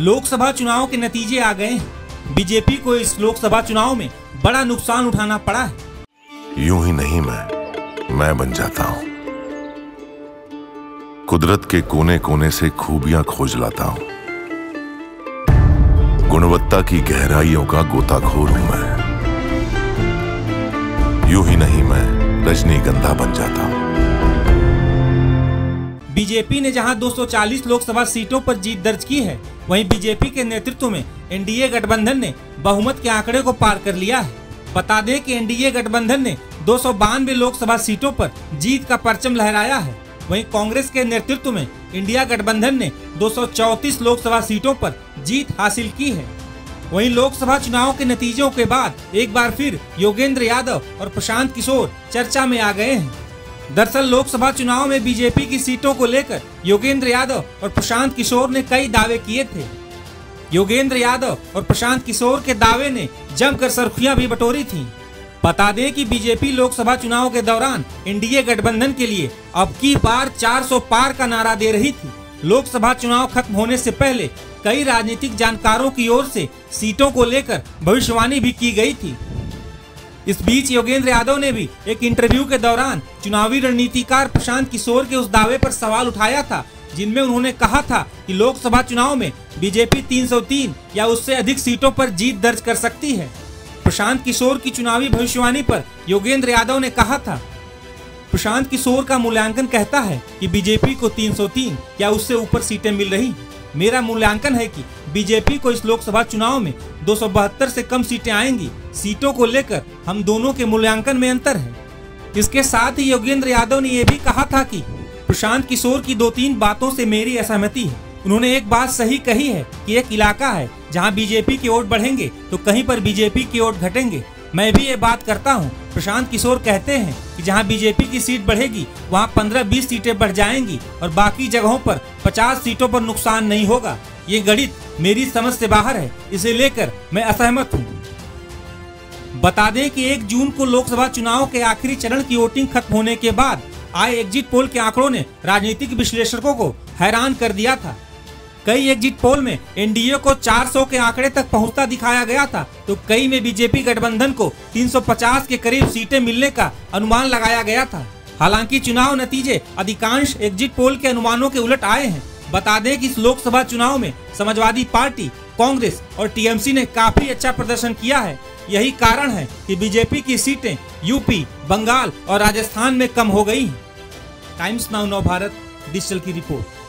लोकसभा चुनाव के नतीजे आ गए हैं। बीजेपी को इस लोकसभा चुनाव में बड़ा नुकसान उठाना पड़ा है। यूं ही नहीं मैं बन जाता हूं। कुदरत के कोने कोने से खूबियां खोज लाता हूं। गुणवत्ता की गहराइयों का गोताखोर हूं मैं। यूं ही नहीं मैं रजनीगंधा बन जाता हूं। बीजेपी ने जहां 240 लोकसभा सीटों पर जीत दर्ज की है, वहीं बीजेपी के नेतृत्व में एनडीए गठबंधन ने बहुमत के आंकड़े को पार कर लिया है। बता दें कि एनडीए गठबंधन ने 292 लोकसभा सीटों पर जीत का परचम लहराया है। वहीं कांग्रेस के नेतृत्व में इंडिया गठबंधन ने 234 लोकसभा सीटों पर जीत हासिल की है। वहीं लोकसभा चुनाव के नतीजों के बाद एक बार फिर योगेंद्र यादव और प्रशांत किशोर चर्चा में आ गए हैं। दरअसल लोकसभा चुनाव में बीजेपी की सीटों को लेकर योगेंद्र यादव और प्रशांत किशोर ने कई दावे किए थे। योगेंद्र यादव और प्रशांत किशोर के दावे ने जमकर सुर्खियां भी बटोरी थीं। बता दें कि बीजेपी लोकसभा चुनाव के दौरान एनडीए गठबंधन के लिए अब की बार 400 पार का नारा दे रही थी। लोकसभा चुनाव खत्म होने से पहले कई राजनीतिक जानकारों की ओर से सीटों को लेकर भविष्यवाणी भी की गई थी। इस बीच योगेंद्र यादव ने भी एक इंटरव्यू के दौरान चुनावी रणनीतिकार प्रशांत किशोर के उस दावे पर सवाल उठाया था, जिनमें उन्होंने कहा था कि लोकसभा चुनाव में बीजेपी 303 या उससे अधिक सीटों पर जीत दर्ज कर सकती है। प्रशांत किशोर की चुनावी भविष्यवाणी पर योगेंद्र यादव ने कहा था, प्रशांत किशोर का मूल्यांकन कहता है कि बीजेपी को 303 या उससे ऊपर सीटें मिल रही। मेरा मूल्यांकन है कि बीजेपी को इस लोकसभा चुनाव में 272 से कम सीटें आएंगी। सीटों को लेकर हम दोनों के मूल्यांकन में अंतर है। इसके साथ ही योगेंद्र यादव ने यह भी कहा था कि प्रशांत किशोर की 2-3 बातों से मेरी असहमति है। उन्होंने एक बात सही कही है कि एक इलाका है जहां बीजेपी के वोट बढ़ेंगे तो कहीं पर बीजेपी के वोट घटेंगे। मैं भी ये बात करता हूं। प्रशांत किशोर कहते हैं कि जहां बीजेपी की सीट बढ़ेगी वहां 15-20 सीटें बढ़ जाएंगी और बाकी जगहों पर 50 सीटों पर नुकसान नहीं होगा। ये गणित मेरी समझ से बाहर है, इसे लेकर मैं असहमत हूँ। बता दें कि 1 जून को लोकसभा चुनाव के आखिरी चरण की वोटिंग खत्म होने के बाद आए एग्जिट पोल के आंकड़ों ने राजनीतिक विश्लेषकों को हैरान कर दिया था। कई एग्जिट पोल में एनडीए को 400 के आंकड़े तक पहुंचता दिखाया गया था, तो कई में बीजेपी गठबंधन को 350 के करीब सीटें मिलने का अनुमान लगाया गया था। हालांकि चुनाव नतीजे अधिकांश एग्जिट पोल के अनुमानों के उलट आए हैं। बता दें कि इस लोकसभा चुनाव में समाजवादी पार्टी, कांग्रेस और टीएमसी ने काफी अच्छा प्रदर्शन किया है। यही कारण है कि बीजेपी की सीटें यूपी, बंगाल और राजस्थान में कम हो गई हैं। टाइम्स नाउ नव भारत डिजिटल की रिपोर्ट।